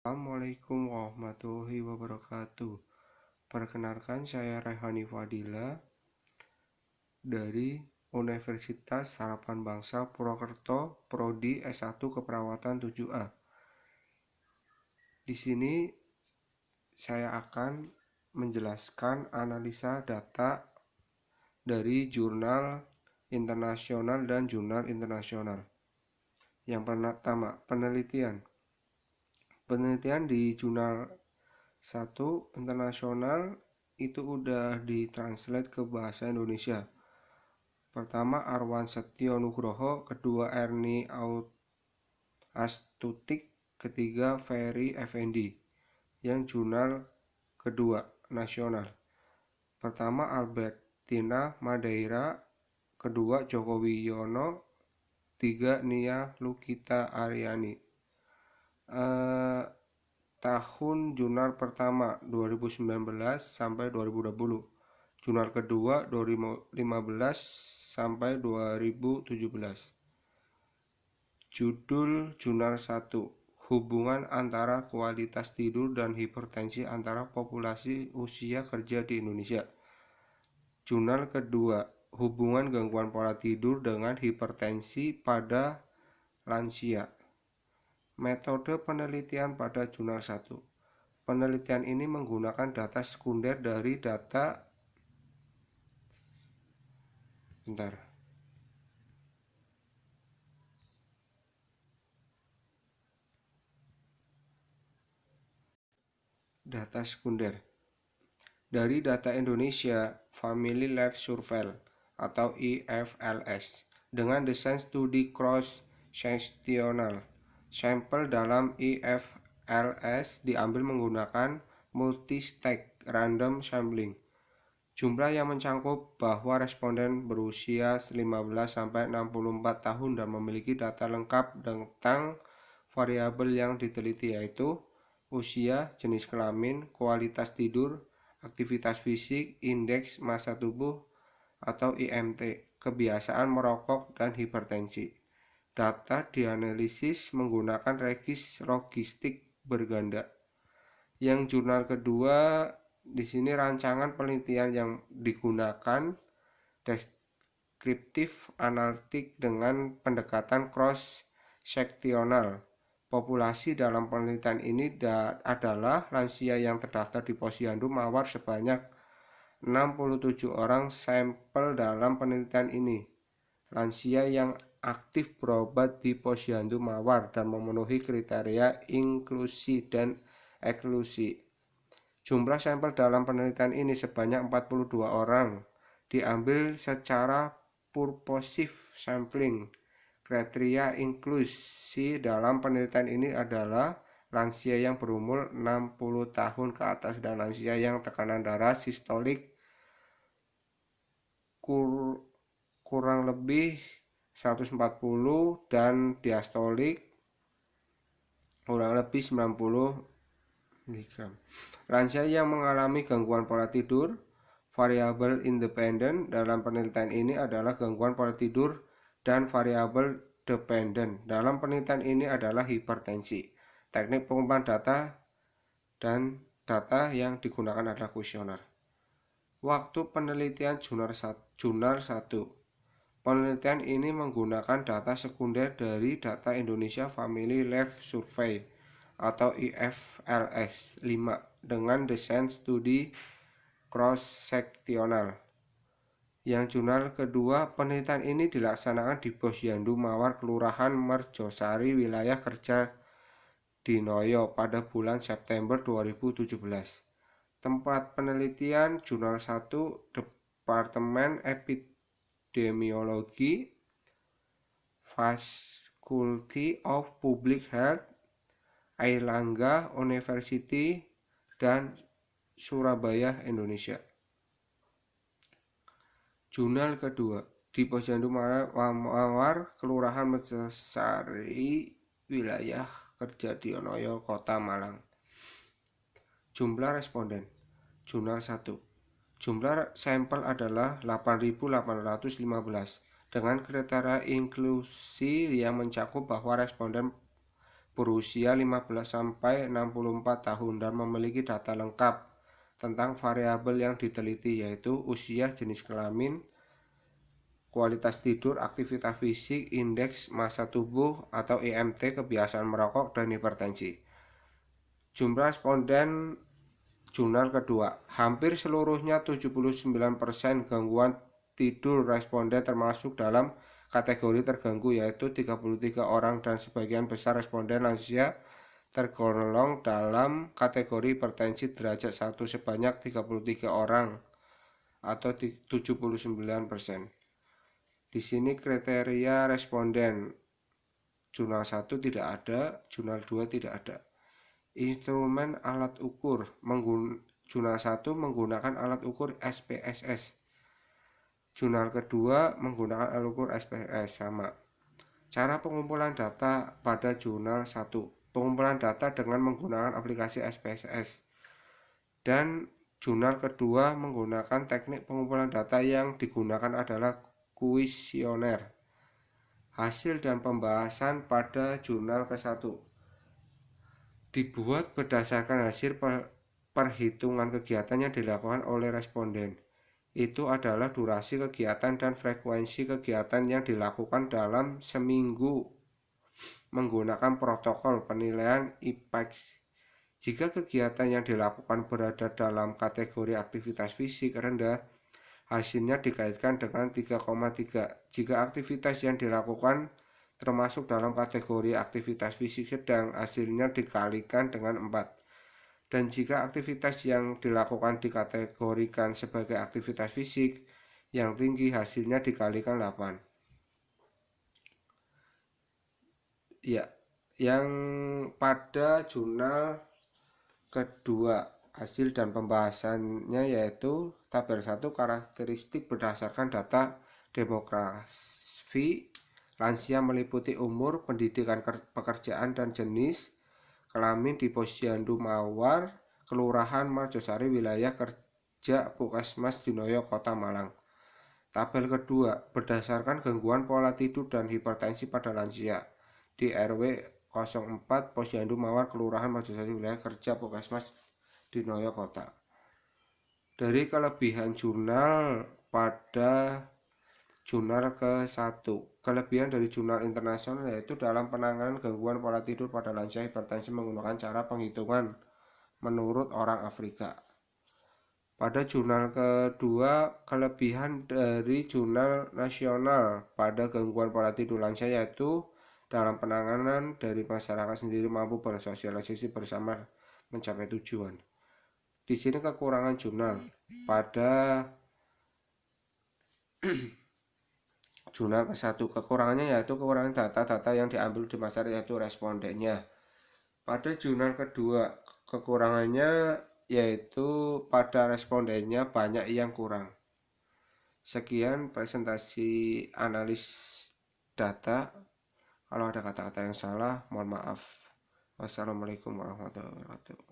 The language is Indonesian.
Assalamualaikum warahmatullahi wabarakatuh. Perkenalkan, saya Raihani Fadila dari Universitas Harapan Bangsa Purwokerto, Prodi S1 Keperawatan 7A. Di sini saya akan menjelaskan analisa data dari jurnal internasional dan jurnal internasional. Yang pertama, penelitian. Penelitian di jurnal 1 internasional itu udah ditranslate ke bahasa Indonesia. Pertama Arwan Setyo Nugroho, kedua Erni Astutik, ketiga Ferry Effendi. Yang jurnal kedua nasional. Pertama Albertina Madeira, kedua Joko Wiono, tiga Nia Lukita Aryani. Tahun jurnal pertama 2019 sampai 2020. Jurnal kedua 2015 sampai 2017. Judul jurnal 1, hubungan antara kualitas tidur dan hipertensi antara populasi usia kerja di Indonesia. Jurnal kedua, hubungan gangguan pola tidur dengan hipertensi pada lansia. Metode penelitian pada jurnal 1. Penelitian ini menggunakan data sekunder dari data sekunder dari data Indonesia Family Life Survey atau IFLS dengan desain studi cross-sectional. Sampel dalam IFLS diambil menggunakan multi-stage random sampling. Jumlah yang mencakup bahwa responden berusia 15-64 tahun dan memiliki data lengkap tentang variabel yang diteliti, yaitu usia, jenis kelamin, kualitas tidur, aktivitas fisik, indeks massa tubuh atau IMT, kebiasaan merokok, dan hipertensi. Data dianalisis menggunakan logistik berganda. Yang jurnal kedua, di sini rancangan penelitian yang digunakan deskriptif analitik dengan pendekatan cross-seksional. Populasi dalam penelitian ini adalah lansia yang terdaftar di Posyandu Mawar sebanyak 67 orang sampel dalam penelitian ini. Lansia yang aktif berobat di Posyandu Mawar dan memenuhi kriteria inklusi dan eksklusi. Jumlah sampel dalam penelitian ini sebanyak 42 orang, diambil secara purposive sampling. Kriteria inklusi dalam penelitian ini adalah lansia yang berumur 60 tahun ke atas dan lansia yang tekanan darah sistolik kurang lebih 140 dan diastolik kurang lebih 90 mg. Lansia yang mengalami gangguan pola tidur, variabel independen dalam penelitian ini adalah gangguan pola tidur, dan variabel dependen dalam penelitian ini adalah hipertensi. Teknik pengumpulan data dan data yang digunakan adalah kuesioner. Waktu penelitian jurnal 1. Penelitian ini menggunakan data sekunder dari data Indonesia Family Life Survey atau IFLS 5 dengan desain studi cross-seksional. Yang jurnal kedua, penelitian ini dilaksanakan di Posyandu Mawar, Kelurahan Merjosari, wilayah kerja Dinoyo pada bulan September 2017. Tempat penelitian jurnal 1, Departemen Epidemiologi, Faculty of Public Health, Airlangga University, dan Surabaya, Indonesia. Jurnal kedua, di Posyandu Mawar, Kelurahan Merjosari, wilayah kerja Dinoyo, Kota Malang. Jumlah responden. Jurnal 1. Jumlah sampel adalah 8.815 dengan kriteria inklusi yang mencakup bahwa responden berusia 15 sampai 64 tahun dan memiliki data lengkap tentang variabel yang diteliti, yaitu usia, jenis kelamin, kualitas tidur, aktivitas fisik, indeks massa tubuh atau IMT, kebiasaan merokok, dan hipertensi. Jumlah responden jurnal kedua, hampir seluruhnya 79% gangguan tidur responden termasuk dalam kategori terganggu, yaitu 33 orang, dan sebagian besar responden lansia tergolong dalam kategori hipertensi derajat 1 sebanyak 33 orang atau 79%. Di sini kriteria responden jurnal 1 tidak ada, jurnal 2 tidak ada. Instrumen alat ukur jurnal 1 menggunakan alat ukur SPSS. Jurnal kedua menggunakan alat ukur SPSS sama. Cara pengumpulan data pada jurnal 1. Pengumpulan data dengan menggunakan aplikasi SPSS. Dan jurnal kedua menggunakan teknik pengumpulan data yang digunakan adalah kuesioner. Hasil dan pembahasan pada jurnal ke-1 dibuat berdasarkan hasil perhitungan kegiatan yang dilakukan oleh responden. Itu adalah durasi kegiatan dan frekuensi kegiatan yang dilakukan dalam seminggu menggunakan protokol penilaian IPEX. Jika kegiatan yang dilakukan berada dalam kategori aktivitas fisik rendah, hasilnya dikaitkan dengan 3,3. Jika aktivitas yang dilakukan termasuk dalam kategori aktivitas fisik sedang, hasilnya dikalikan dengan 4. Dan jika aktivitas yang dilakukan dikategorikan sebagai aktivitas fisik yang tinggi, hasilnya dikalikan 8. Ya, yang pada jurnal kedua, hasil dan pembahasannya yaitu tabel 1, karakteristik berdasarkan data demografi. Lansia meliputi umur, pendidikan, pekerjaan, dan jenis kelamin di Posyandu Mawar, Kelurahan Marjosari, wilayah kerja Puskesmas Dinoyo, Kota Malang. Tabel kedua, berdasarkan gangguan pola tidur dan hipertensi pada lansia di RW 04 Posyandu Mawar, Kelurahan Marjosari, wilayah kerja Puskesmas Dinoyo, Kota. Dari kelebihan jurnal pada jurnal ke-1. Kelebihan dari jurnal internasional yaitu dalam penanganan gangguan pola tidur pada lansia hipertensi menggunakan cara penghitungan menurut orang Afrika. Pada jurnal kedua, kelebihan dari jurnal nasional pada gangguan pola tidur lansia yaitu dalam penanganan dari masyarakat sendiri mampu bersosialisasi bersama mencapai tujuan. Di sini kekurangan jurnal pada jurnal ke-1. Kekurangannya yaitu kekurangan data-data yang diambil di masyarakat yaitu respondennya. Pada jurnal kedua, kekurangannya yaitu pada respondennya banyak yang kurang. Sekian presentasi analis data. Kalau ada kata-kata yang salah, mohon maaf. Wassalamualaikum warahmatullahi wabarakatuh.